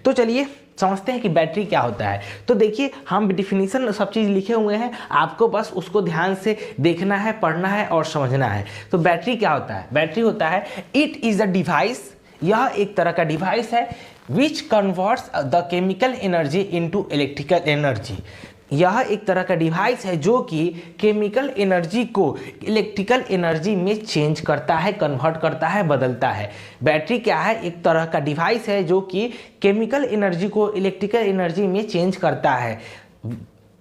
तो चलिए समझते हैं कि बैटरी क्या होता है। तो देखिए हम डिफिनीशन सब चीज़ लिखे हुए हैं, आपको बस उसको ध्यान से देखना है, पढ़ना है और समझना है। तो बैटरी क्या होता है? बैटरी होता है इट इज़ अ डिवाइस, यह एक तरह का डिवाइस है विच converts the chemical energy into electrical energy. यह एक तरह का डिवाइस है जो कि केमिकल एनर्जी को इलेक्ट्रिकल एनर्जी में चेंज करता है, कन्वर्ट करता है, बदलता है। बैटरी क्या है? एक तरह का डिवाइस है जो कि केमिकल एनर्जी को इलेक्ट्रिकल एनर्जी में चेंज करता है।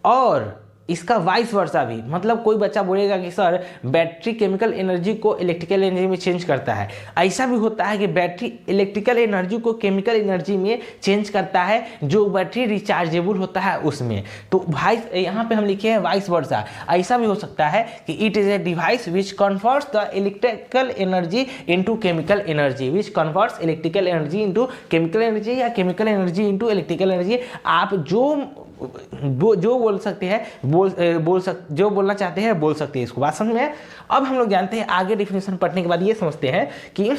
और इसका वाइस वर्सा भी, मतलब कोई बच्चा बोलेगा कि सर बैटरी केमिकल एनर्जी को इलेक्ट्रिकल एनर्जी में चेंज करता है, ऐसा भी होता है कि बैटरी इलेक्ट्रिकल एनर्जी को केमिकल एनर्जी में चेंज करता है, जो बैटरी रिचार्जेबल होता है उसमें। तो भाई यहाँ पे हम लिखे हैं वाइस वर्सा, ऐसा भी हो सकता है कि it is a device which converts the electrical energy into chemical energy, which converts electrical energy into chemical energy या chemical energy into electrical energy. आप जो बोल सकते हैं जो बोलना चाहते हैं बोल सकते हैं, इसको बात समझ में। अब हम लोग जानते हैं आगे डिफिनेशन पढ़ने के बाद ये समझते हैं कि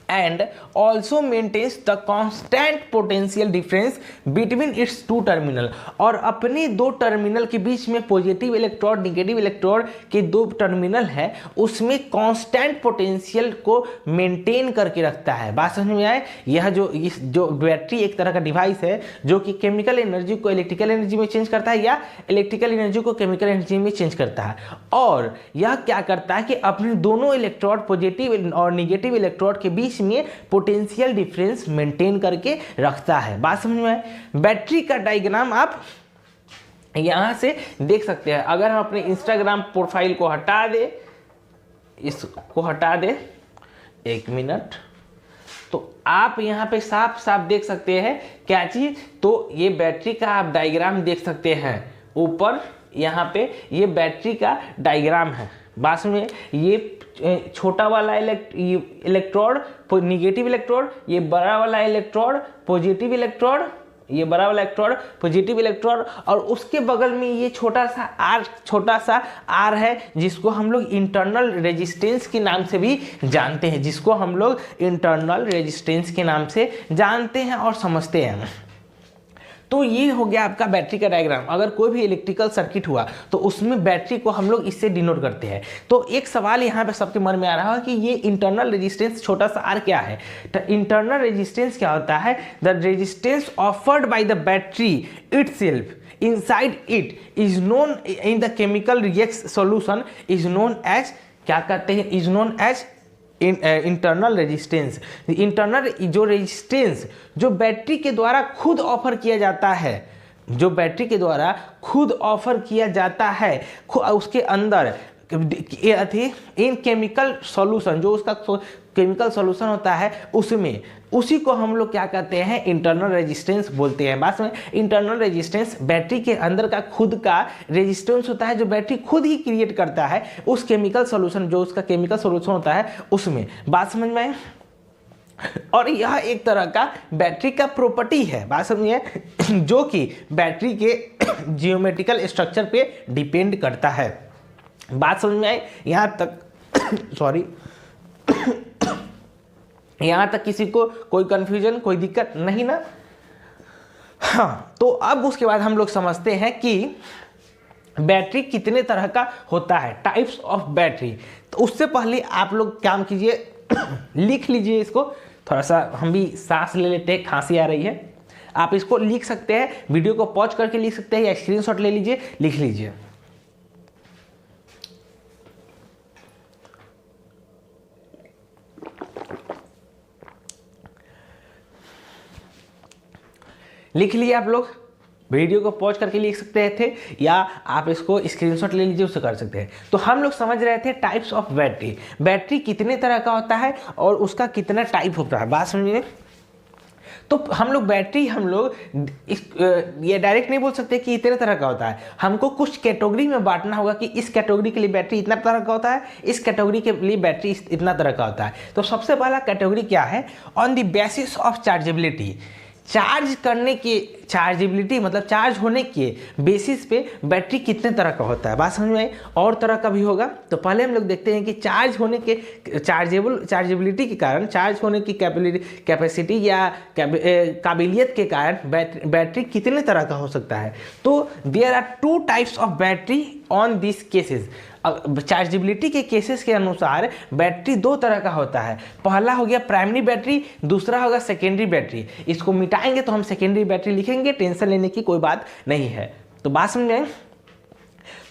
and also maintains the constant potential difference between its two terminal, और अपने दो टर्मिनल के बीच में पॉजिटिव इलेक्ट्रोड निगेटिव इलेक्ट्रोड के दो टर्मिनल है उसमें कांस्टेंट पोटेंशियल को मेंटेन करके रखता है। बात समझ में आए? यह जो बैटरी एक तरह का डिवाइस है जो कि केमिकल एनर्जी को इलेक्ट्रिकल एनर्जी में चेंज करता है या इलेक्ट्रिकल एनर्जी को केमिकल एनर्जी में चेंज करता है, और यह क्या करता है कि अपने दोनों इलेक्ट्रोड पॉजिटिव और निगेटिव इलेक्ट्रोड के बीच में पोटेंशियल डिफरेंस मेंटेन करके रखता है। बात समझ में है? बैटरी का डायग्राम आप यहां से देख सकते हैं। अगर हम अपने इंस्टाग्राम प्रोफाइल को हटा दे, इसको हटा दे, एक मिनट, तो आप यहां पे साफ साफ देख सकते हैं क्या चीज, तो ये बैटरी का आप डायग्राम देख सकते हैं। ऊपर यहाँ पे ये बैटरी का डायग्राम है। बात में ये छोटा वाला इलेक्ट्रोड निगेटिव इलेक्ट्रोड, ये बड़ा वाला इलेक्ट्रोड पॉजिटिव इलेक्ट्रोड, ये बड़ा वाला इलेक्ट्रोड पॉजिटिव इलेक्ट्रोड, और उसके बगल में ये छोटा सा आर है जिसको हम लोग इंटरनल रेजिस्टेंस के नाम से भी जानते हैं, जिसको हम लोग इंटरनल रेजिस्टेंस के नाम से जानते हैं और समझते हैं। तो ये हो गया आपका बैटरी का डायग्राम। अगर कोई भी इलेक्ट्रिकल सर्किट हुआ तो उसमें बैटरी को हम लोग इससे डिनोट करते हैं। तो एक सवाल यहाँ पे सबके मन में आ रहा है कि ये इंटरनल रेजिस्टेंस छोटा सा आर क्या है? तो इंटरनल रेजिस्टेंस क्या होता है? The resistance offered by the battery itself inside it is known in the chemical reaction solution is known as, क्या कहते हैं, is known as internal resistance. Internal जो रेजिस्टेंस जो बैटरी के द्वारा खुद ऑफर किया जाता है, जो बैटरी के द्वारा खुद ऑफर किया जाता है उसके अंदर इन केमिकल सॉल्यूशन, जो उसका केमिकल सॉल्यूशन होता है उसमें, उसी को हम लोग क्या कहते हैं? इंटरनल रेजिस्टेंस बोलते हैं। बात में इंटरनल रेजिस्टेंस बैटरी के अंदर का खुद का रेजिस्टेंस होता है जो बैटरी खुद ही क्रिएट करता है उस केमिकल सॉल्यूशन, जो उसका केमिकल सॉल्यूशन होता है उसमें। बात समझ में आए? और यह एक तरह का बैटरी का प्रॉपर्टी है, बात समझिए, जो कि बैटरी के जियोमेट्रिकल स्ट्रक्चर पे डिपेंड करता है। बात समझ में आई? यहाँ तक सॉरी यहाँ तक किसी को कोई कंफ्यूजन, कोई दिक्कत नहीं ना? हाँ, तो अब उसके बाद हम लोग समझते हैं कि बैटरी कितने तरह का होता है, टाइप्स ऑफ बैटरी। तो उससे पहले आप लोग काम कीजिए, लिख लीजिए इसको। थोड़ा सा हम भी सांस ले लेते हैं, खांसी आ रही है। आप इसको लिख सकते हैं, वीडियो को पॉज करके लिख सकते हैं या स्क्रीनशॉट ले लीजिए, लिख लीजिए। लिख लिए आप लोग? वीडियो को पॉज करके लिख सकते थे या आप इसको स्क्रीनशॉट ले लीजिए, उससे कर सकते हैं। तो हम लोग समझ रहे थे टाइप्स ऑफ बैटरी, बैटरी कितने तरह का होता है और उसका कितना टाइप होता है। बात समझिए। तो हम लोग बैटरी ये डायरेक्ट नहीं बोल सकते कि इतने तरह का होता है, हमको कुछ कैटेगरी में बांटना होगा कि इस कैटेगरी के लिए बैटरी इतना तरह का होता है, इस कैटेगरी के लिए बैटरी इतना तरह का होता है। तो सबसे पहला कैटेगरी क्या है? On the basis of chargeability. Charge करने की चार्जेबिलिटी मतलब चार्ज होने के बेसिस पे बैटरी कितने तरह का होता है, बात समझ में आई। और तरह का भी होगा। तो पहले हम लोग देखते हैं कि चार्ज होने के चार्जेबिलिटी के कारण, चार्ज होने की कैपेसिटी या काबिलियत के कारण बैटरी कितने तरह का हो सकता है। तो there are 2 types of battery on this cases. Chargeability के केसेस के अनुसार बैटरी 2 तरह का होता है। पहला हो गया प्राइमरी बैटरी, दूसरा होगा सेकेंडरी बैटरी। इसको मिटाएंगे तो हम सेकेंडरी बैटरी लिखेंगे, टेंशन लेने की कोई बात नहीं है। तो बात समझ में।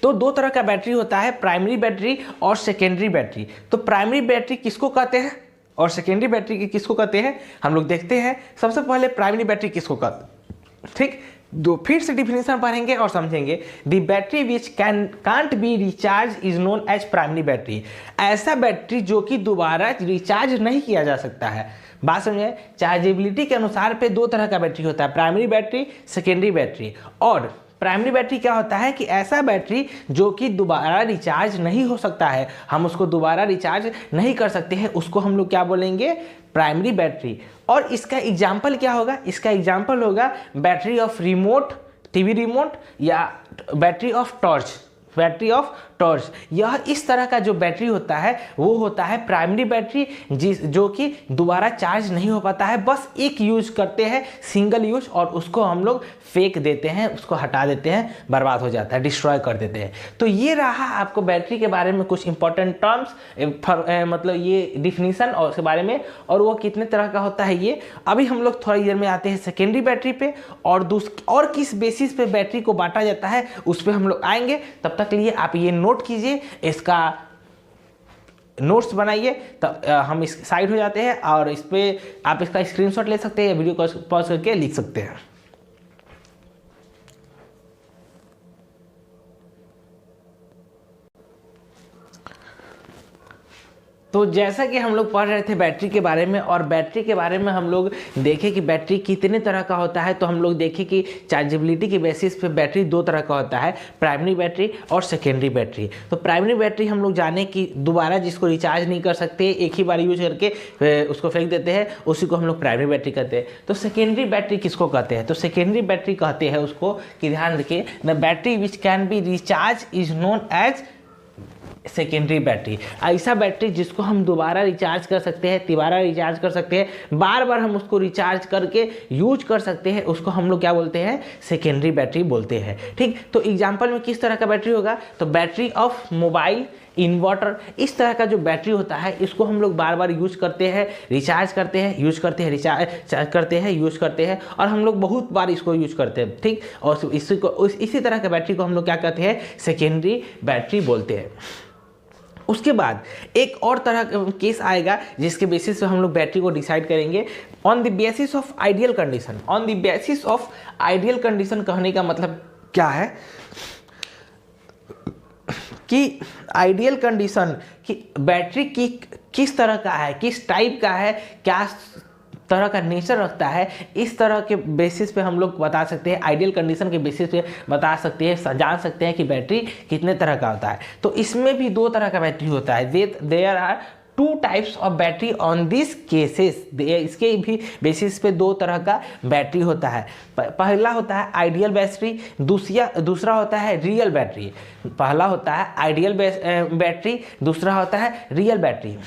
तो 2 तरह का बैटरी होता है, प्राइमरी बैटरी और सेकेंडरी बैटरी। तो प्राइमरी बैटरी किसको कहते हैं और सेकेंडरी बैटरी किसको कहते हैं, हम लोग देखते हैं। सबसे पहले प्राइमरी बैटरी किसको कहते हैं, ठीक। दो फिर से डिफिनेशन पढ़ेंगे और समझेंगे। The battery which can't be recharge is known as primary battery. ऐसा बैटरी जो कि दोबारा रिचार्ज नहीं किया जा सकता है। बात समझे। चार्जेबिलिटी के अनुसार पे 2 तरह का बैटरी होता है, प्राइमरी बैटरी, सेकेंडरी बैटरी। और प्राइमरी बैटरी क्या होता है कि ऐसा बैटरी जो कि दोबारा रिचार्ज नहीं हो सकता है, हम उसको दोबारा रिचार्ज नहीं कर सकते हैं, उसको हम लोग क्या बोलेंगे, प्राइमरी बैटरी। और इसका एग्जाम्पल क्या होगा, इसका एग्जाम्पल होगा battery of remote, TV remote, या battery of torch, battery of torch. यह इस तरह का जो बैटरी होता है वो होता है प्राइमरी बैटरी, जो कि दोबारा चार्ज नहीं हो पाता है, बस एक यूज करते हैं, सिंगल यूज, और उसको हम लोग फेंक देते हैं, उसको हटा देते हैं, बर्बाद हो जाता है, डिस्ट्रॉय कर देते हैं। तो ये रहा आपको बैटरी के बारे में कुछ इंपॉर्टेंट टर्म्स, मतलब ये डिफिनीशन और उसके बारे में, और वो कितने तरह का होता है ये। अभी हम लोग थोड़ी देर में आते हैं सेकेंडरी बैटरी पे, और किस बेसिस पे बैटरी को बांटा जाता है उस पर हम लोग आएंगे। तब तक लिए आप ये नोट कीजिए, इसका नोट्स बनाइए, तब हम इस साइड हो जाते हैं, और इस पे आप इसका स्क्रीनशॉट ले सकते हैं या वीडियो को पॉज करके लिख सकते हैं। तो जैसा कि हम लोग पढ़ रहे थे बैटरी के बारे में, और बैटरी के बारे में हम लोग देखें कि बैटरी कितने तरह का होता है। तो हम लोग देखें कि चार्जेबिलिटी के बेसिस पे बैटरी 2 तरह का होता है, प्राइमरी बैटरी और सेकेंडरी बैटरी। तो प्राइमरी बैटरी हम लोग जाने कि दोबारा जिसको रिचार्ज नहीं कर सकते, एक ही बार यूज करके उसको फेंक देते हैं, उसी को हम लोग प्राइमरी बैटरी कहते हैं। तो सेकेंडरी बैटरी किसको कहते हैं, तो सेकेंडरी बैटरी कहते हैं उसको कि ध्यान रखिए, the battery which can be recharge is known as secondary battery. ऐसा बैटरी जिसको हम दोबारा रिचार्ज कर सकते हैं, तिबारा रिचार्ज कर सकते हैं, बार बार हम उसको रिचार्ज करके यूज कर सकते हैं, उसको हम लोग क्या बोलते हैं, सेकेंडरी बैटरी बोलते हैं, ठीक। तो एग्जांपल में किस तरह का बैटरी होगा, तो बैटरी ऑफ मोबाइल, इन्वर्टर, इस तरह का जो बैटरी होता है, इसको हम लोग बार बार यूज करते हैं, रिचार्ज करते हैं, यूज करते हैं, रिचार्ज करते हैं, यूज करते हैं, और हम लोग बहुत बार इसको यूज करते हैं, ठीक। और इसी तरह के बैटरी को हम लोग क्या कहते हैं, सेकेंडरी बैटरी बोलते हैं। उसके बाद एक और तरह का केस आएगा जिसके बेसिस पे हम लोग बैटरी को डिसाइड करेंगे, on the basis of ideal condition. On the basis of ideal condition कहने का मतलब क्या है कि आइडियल कंडीशन कि बैटरी की किस तरह का है, किस टाइप का है, क्या तरह का नेचर रखता है, इस तरह के बेसिस पे हम लोग बता सकते हैं, आइडियल कंडीशन के बेसिस पे बता सकते हैं, जान सकते हैं कि बैटरी कितने तरह का होता है। तो इसमें भी 2 तरह का बैटरी होता है। There are 2 types of battery on this cases. इसके भी बेसिस पे 2 तरह का बैटरी होता है। पहला होता है आइडियल बैटरी, दूसरा होता है रियल बैटरी। पहला होता है आइडियल बैटरी, दूसरा होता है रियल बैटरी।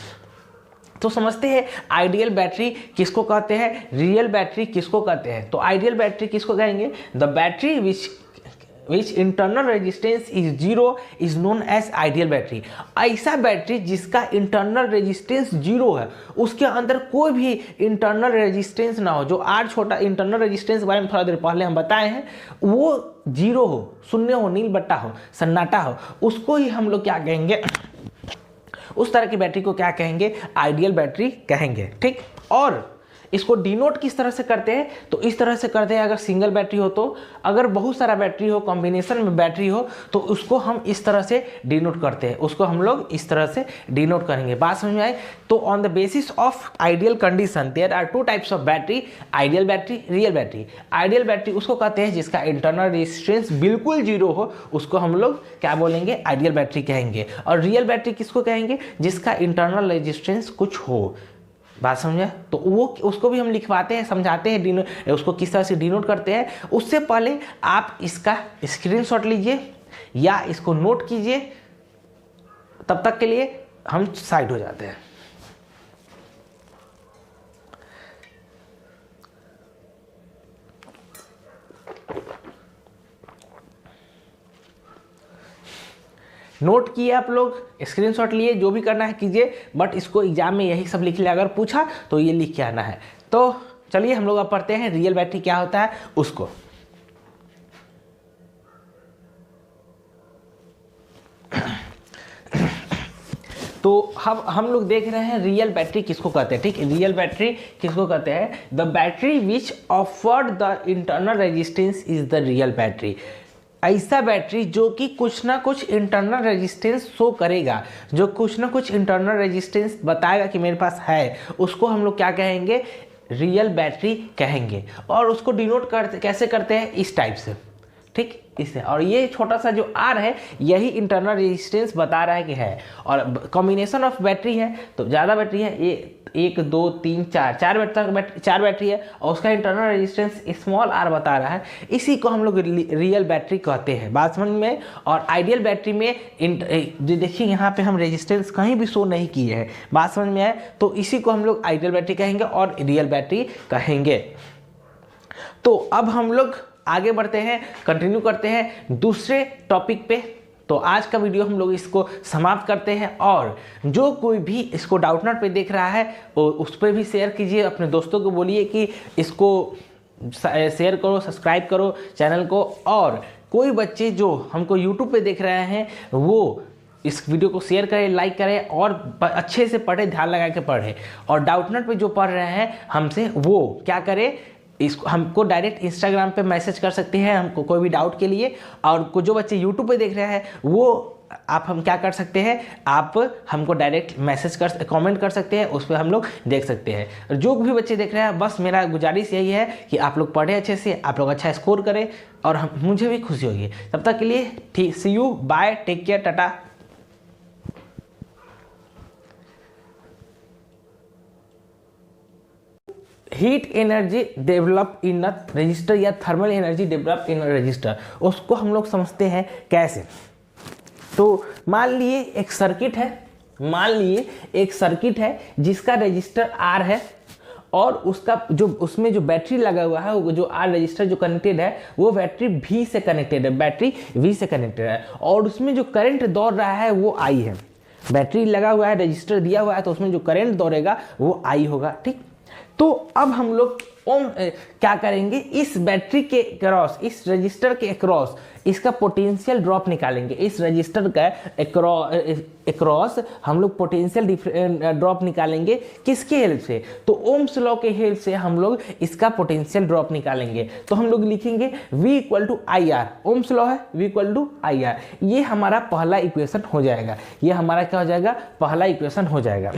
तो समझते हैं आइडियल बैटरी किसको कहते हैं, रियल बैटरी किसको कहते हैं। तो आइडियल बैटरी किसको कहेंगे, the battery which internal resistance is 0 is known as ideal battery. ऐसा बैटरी जिसका इंटरनल रेजिस्टेंस 0 है, उसके अंदर कोई भी इंटरनल रेजिस्टेंस ना हो, जो आर छोटा इंटरनल रेजिस्टेंस के बारे में थोड़ा देर पहले हम बताए हैं, वो 0 हो, शून्य हो, नील बट्टा हो, सन्नाटा हो, उसको ही हम लोग क्या कहेंगे, उस तरह की बैटरी को क्या कहेंगे, आइडियल बैटरी कहेंगे, ठीक। और इसको डिनोट किस तरह से करते हैं, तो इस तरह से करते हैं, अगर सिंगल बैटरी हो तो, अगर बहुत सारा बैटरी हो, कॉम्बिनेशन में बैटरी हो, तो उसको हम इस तरह से डिनोट करते हैं, उसको हम लोग इस तरह से डिनोट करेंगे। बात समझ में आए। तो on the basis of ideal condition there are 2 types of battery, ideal battery, real battery. Ideal battery उसको कहते हैं जिसका इंटरनल रेजिस्टेंस बिल्कुल 0 हो, उसको हम लोग क्या बोलेंगे, आइडियल बैटरी कहेंगे। और रियल बैटरी किसको कहेंगे, जिसका इंटरनल रेजिस्टेंस कुछ हो, बात समझे? तो वो उसको भी हम लिखवाते हैं, समझाते हैं, उसको किस तरह से डिनोट करते हैं। उससे पहले आप इसका स्क्रीनशॉट लीजिए या इसको नोट कीजिए, तब तक के लिए हम साइड हो जाते हैं। नोट किए आप लोग, स्क्रीनशॉट लिए, जो भी करना है कीजिए, बट इसको एग्जाम में यही सब लिख लिया, अगर पूछा तो ये लिख के आना है। तो चलिए हम लोग अब पढ़ते हैं रियल बैटरी क्या होता है उसको। तो हम लोग देख रहे हैं रियल बैटरी किसको कहते हैं। ठीक, रियल बैटरी किसको कहते हैं? The battery which offered the internal resistance is the real battery. ऐसा बैटरी जो कि कुछ ना कुछ इंटरनल रेजिस्टेंस शो करेगा, जो कुछ ना कुछ इंटरनल रेजिस्टेंस बताएगा कि मेरे पास है, उसको हम लोग क्या कहेंगे? रियल बैटरी कहेंगे। और उसको डिनोट करते कैसे करते हैं? इस टाइप से। ठीक, इससे। और ये छोटा सा जो आर है यही इंटरनल रेजिस्टेंस बता रहा है कि है। और कॉम्बिनेशन ऑफ बैटरी है तो ज़्यादा बैटरी है, ये 1 2 3 4 चार बैटरी है और उसका इंटरनल रेजिस्टेंस स्मॉल आर बता रहा है। इसी को हम लोग रियल बैटरी कहते हैं। बात समझ में? और आइडियल बैटरी में देखिए यहाँ पे हम रेजिस्टेंस कहीं भी शो नहीं किए हैं। बात समझ में आए? तो इसी को हम लोग आइडियल बैटरी कहेंगे और रियल बैटरी कहेंगे। तो अब हम लोग आगे बढ़ते हैं, कंटिन्यू करते हैं दूसरे टॉपिक पे। तो आज का वीडियो हम लोग इसको समाप्त करते हैं। और जो कोई भी इसको डाउटनट पे देख रहा है उस पर भी शेयर कीजिए, अपने दोस्तों को बोलिए कि इसको शेयर करो, सब्सक्राइब करो चैनल को। और कोई बच्चे जो हमको यूट्यूब पे देख रहे हैं वो इस वीडियो को शेयर करें, लाइक करें और अच्छे से पढ़े, ध्यान लगा के पढ़े। और डाउटनट पे जो पढ़ रहे हैं हमसे वो क्या करें? इसको हमको डायरेक्ट इंस्टाग्राम पे मैसेज कर सकते हैं हमको कोई भी डाउट के लिए। और जो बच्चे यूट्यूब पे देख रहे हैं वो हम क्या कर सकते हैं? आप हमको डायरेक्ट मैसेज कमेंट कर सकते हैं, उस पर हम लोग देख सकते हैं। जो भी बच्चे देख रहे हैं बस मेरा गुजारिश यही है कि आप लोग पढ़ें अच्छे से, आप लोग अच्छा स्कोर करें और मुझे भी खुशी होगी। तब तक के लिए ठीक, see you, bye, take care, tata. Heat energy develop in a resistor या thermal energy develop in a resistor, उसको हम लोग समझते हैं कैसे। तो मान लिए एक सर्किट है जिसका रजिस्टर आर है और उसका जो उसमें जो बैटरी लगा हुआ है, वो जो आर रजिस्टर जो कनेक्टेड है वो बैटरी वी से कनेक्टेड है, और उसमें जो करंट दौड़ रहा है वो आई है। बैटरी लगा हुआ है, रजिस्टर दिया हुआ है, तो उसमें जो करंट दौड़ेगा वो आई होगा। ठीक, तो अब हम लोग क्या करेंगे? इस बैटरी के क्रॉस, इस रजिस्टर के क्रॉस इसका पोटेंशियल ड्रॉप निकालेंगे। इस रजिस्टर का क्रॉस हम लोग पोटेंशियल ड्रॉप निकालेंगे। किसके हेल्प से? तो ओम्स लॉ के हेल्प से हम लोग इसका पोटेंशियल ड्रॉप निकालेंगे। तो हम लोग लिखेंगे V = IR। ओम्स लॉ है V = IR। ये हमारा पहला इक्वेशन हो जाएगा। ये हमारा क्या हो जाएगा? पहला इक्वेशन हो जाएगा।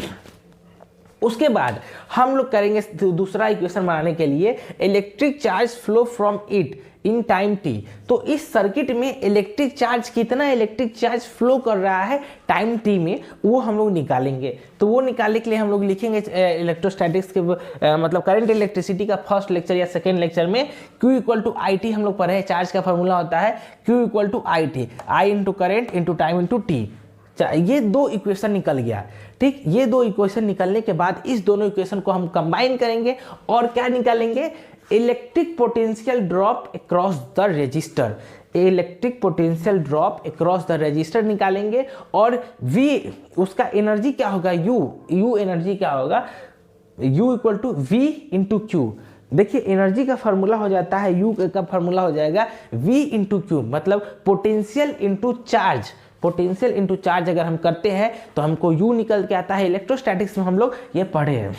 उसके बाद हम लोग करेंगे दूसरा इक्वेशन बनाने के लिए electric charge flow from it in time t। तो इस सर्किट में इलेक्ट्रिक चार्ज, कितना इलेक्ट्रिक चार्ज फ्लो कर रहा है टाइम t में, वो हम लोग निकालेंगे। तो वो निकालने के लिए हम लोग लिखेंगे इलेक्ट्रोस्टैटिक्स के मतलब करंट इलेक्ट्रिसिटी का फर्स्ट लेक्चर या सेकेंड लेक्चर में Q = IT हम लोग पढ़े हैं। चार्ज का फॉर्मूला होता है Q = IT, I × current × time × t। ये दो इक्वेशन निकल गया। ठीक, ये दो इक्वेशन निकलने के बाद इस दोनों इक्वेशन को हम कंबाइन करेंगे और क्या निकालेंगे? Electric potential drop across the register. Electric potential drop across the register निकालेंगे। और V, उसका एनर्जी क्या होगा? U एनर्जी क्या होगा? U = V × Q। देखिए एनर्जी का फार्मूला हो जाता है, U का फार्मूला हो जाएगा V × Q, मतलब potential into charge. Potential into charge अगर हम करते हैं तो हमको U निकल के आता है। इलेक्ट्रोस्टैटिक्स में हम लोग ये पढ़े हैं।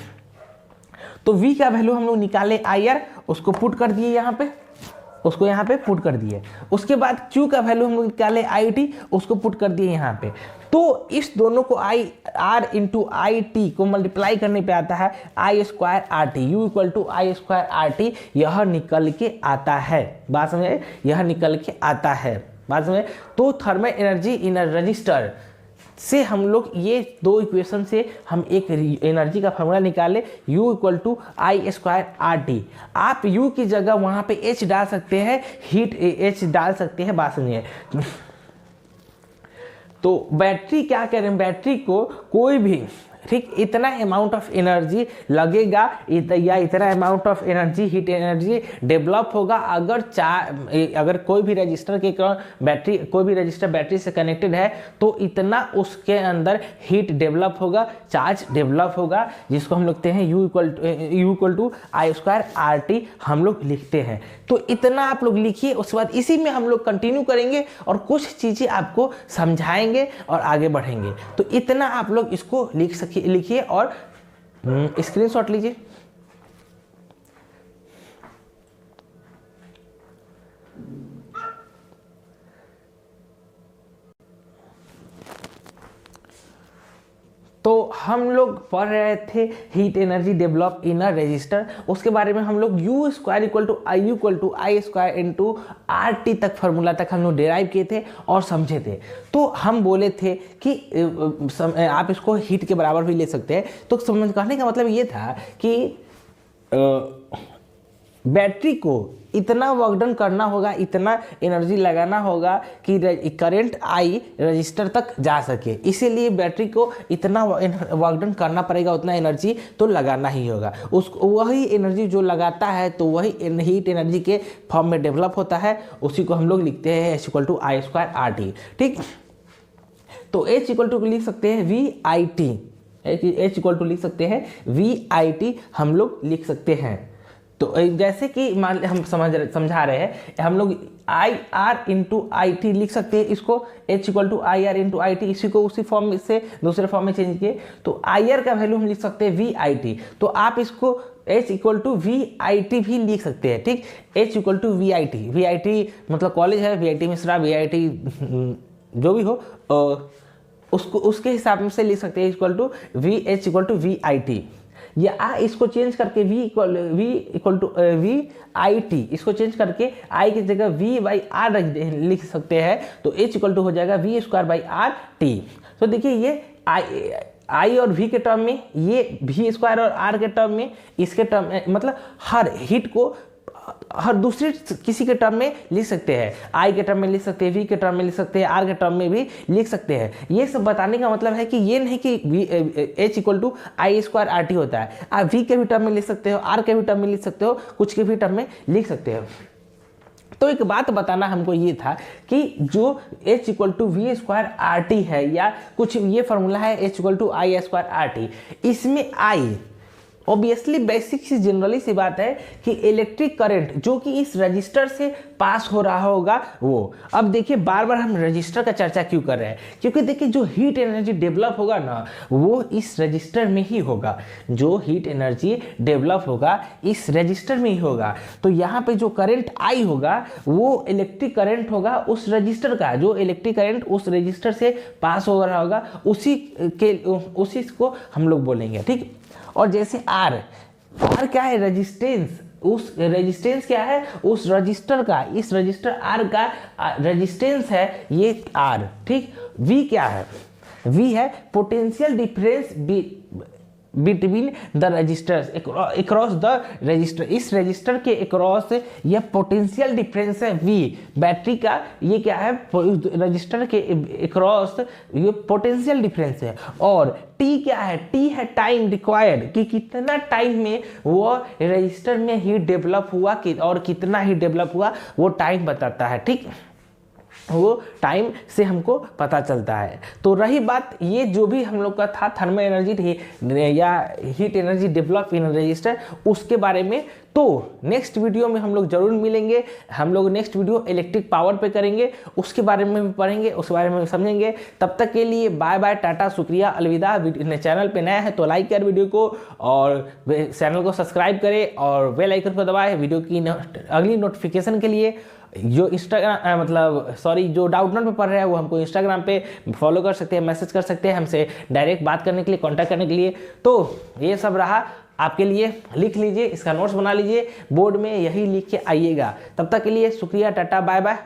तो V का वैल्यू हम लोग निकाले IR, उसको पुट कर दिए यहाँ पे, उसको यहाँ पे पुट कर दिए। उसके बाद Q का वैल्यू हम लोग निकाले IT, उसको पुट कर दिए यहाँ पे। तो इस दोनों को R × IT को मल्टीप्लाई करने पे आता है I² RT। U = I² RT यह निकल के आता है। बात समझे? यह निकल के आता है। बात समझे? तो thermal energy in a register से हम लोग ये दो इक्वेशन से हम एक एनर्जी का फॉर्मूला निकाले, U equal to I square R T. आप U की जगह वहाँ पे H डाल सकते हैं, हीट H डाल सकते हैं, बात सुनिए। तो बैटरी क्या कह रहे हैं, बैटरी को कोई भी ठीक इतना अमाउंट ऑफ एनर्जी लगेगा या इतना amount of energy heat energy develop होगा अगर कोई भी रजिस्टर के बैटरी कोई भी रजिस्टर बैटरी से कनेक्टेड है तो इतना उसके अंदर हीट डेवलप होगा, चार्ज डेवलप होगा, जिसको हम लिखते हैं U equal to I square R T हम लोग लिखते हैं। तो इतना आप लोग लिखिए, उसके बाद इसी में हम लोग कंटिन्यू करेंगे और कुछ चीज़ें आपको समझाएंगे और आगे बढ़ेंगे। तो इतना आप लोग इसको लिखिए और स्क्रीनशॉट लीजिए। तो हम लोग पढ़ रहे थे heat energy develop in a resistor, उसके बारे में हम लोग U square equal to I square into R T तक फार्मूला तक हम लोग डिराइव किए थे और समझे थे। तो हम बोले थे कि आप इसको हीट के बराबर भी ले सकते हैं। तो समझ कहने का मतलब ये था कि बैटरी को इतना वर्क डन करना होगा, इतना एनर्जी लगाना होगा कि करंट आई रजिस्टर तक जा सके, इसीलिए बैटरी को इतना वर्क डन करना पड़ेगा, उतना एनर्जी तो लगाना ही होगा। वही एनर्जी जो लगाता है तो वही हीट एनर्जी के फॉर्म में डेवलप होता है, उसी को हम लोग लिखते हैं H equal to I square R T. ठीक, तो H इक्वल टू लिख सकते हैं V I T, H equal to लिख सकते हैं वी आई टी हम लोग लिख सकते हैं। तो जैसे कि मान हम समझा रहे हैं, हम लोग I R into I T लिख सकते हैं, इसको H equal to I R into I T, इसी को उसी फॉर्म से दूसरे फॉर्म में चेंज किए तो आई आर का वैल्यू हम लिख सकते हैं वी आई टी। तो आप इसको H equal to V I T भी लिख सकते हैं। ठीक, H equal to V I T मतलब कॉलेज है, VIT मिश्रा, VIT जो भी हो उसको उसके हिसाब से लिख सकते हैं equal to H equal to V I T, या इसको चेंज करके V equal to V I T, इसको चेंज करके I की जगह V बाई आर लिख सकते हैं। तो H इक्वल टू हो जाएगा V square by R T. तो देखिए ये I और V के टर्म में, ये V स्क्वायर और R के टर्म में, इसके टर्म में मतलब हर हीट को हर दूसरे किसी के टर्म में लिख सकते हैं, I के टर्म में लिख सकते हैं, V के टर्म में लिख सकते हैं, R के टर्म में भी लिख सकते हैं। ये सब बताने का मतलब है कि ये नहीं कि H equal to I square R T होता है, आप V के भी टर्म में लिख सकते हो, R के भी टर्म में लिख सकते हो, कुछ के भी टर्म में लिख सकते हो। तो एक बात बताना हमको ये था कि जो H equal to V square R T है या कुछ ये फॉर्मूला है H equal to I square R T, इसमें I ऑब्वियसली बेसिक सी जनरली सी बात है कि इलेक्ट्रिक करंट जो कि इस रजिस्टर से पास हो रहा होगा वो। अब देखिए बार बार हम रजिस्टर का चर्चा क्यों कर रहे हैं, क्योंकि देखिए जो हीट एनर्जी डेवलप होगा ना वो इस रजिस्टर में ही होगा, जो हीट एनर्जी डेवलप होगा इस रजिस्टर में ही होगा। तो यहाँ पे जो करंट आई होगा वो इलेक्ट्रिक करंट होगा उस रजिस्टर का, जो इलेक्ट्रिक करंट उस रजिस्टर से पास हो रहा होगा उसी को हम लोग बोलेंगे। ठीक, और जैसे R क्या है, रेजिस्टेंस, उस रेजिस्टेंस क्या है उस रजिस्टर का, इस रजिस्टर R का रेजिस्टेंस है ये R। ठीक, V क्या है, V है potential difference between the resistors across the resistor, इस रजिस्टर के अक्रॉस यह पोटेंशियल डिफरेंस है V बैटरी का, ये क्या है रजिस्टर के अक्रॉस ये पोटेंशियल डिफरेंस है। और T क्या है, T है टाइम रिक्वायर्ड कि कितना टाइम में वो रजिस्टर में हीट डेवलप हुआ और कितना हीट डेवलप हुआ वो टाइम बताता है। ठीक, वो टाइम से हमको पता चलता है। तो रही बात ये जो भी हम लोग का था थर्मल एनर्जी थी या heat energy develop in register, उसके बारे में तो नेक्स्ट वीडियो में हम लोग जरूर मिलेंगे। हम लोग नेक्स्ट वीडियो इलेक्ट्रिक पावर पे करेंगे, उसके बारे में भी पढ़ेंगे, उसके बारे में समझेंगे। तब तक के लिए बाय बाय, टाटा, शुक्रिया, अलविदा। चैनल पे नया है तो लाइक कर वीडियो को और चैनल को सब्सक्राइब करें और बेल आइकन को दबाएं वीडियो की अगली नोटिफिकेशन के लिए। जो इंस्टाग्राम जो डाउटनोट पे पढ़ रहे हैं वो हमको इंस्टाग्राम पे फॉलो कर सकते हैं, मैसेज कर सकते हैं हमसे डायरेक्ट बात करने के लिए, कांटेक्ट करने के लिए। तो ये सब रहा आपके लिए, लिख लीजिए, इसका नोट्स बना लीजिए, बोर्ड में यही लिख के आइएगा। तब तक के लिए शुक्रिया, टाटा, बाय बाय।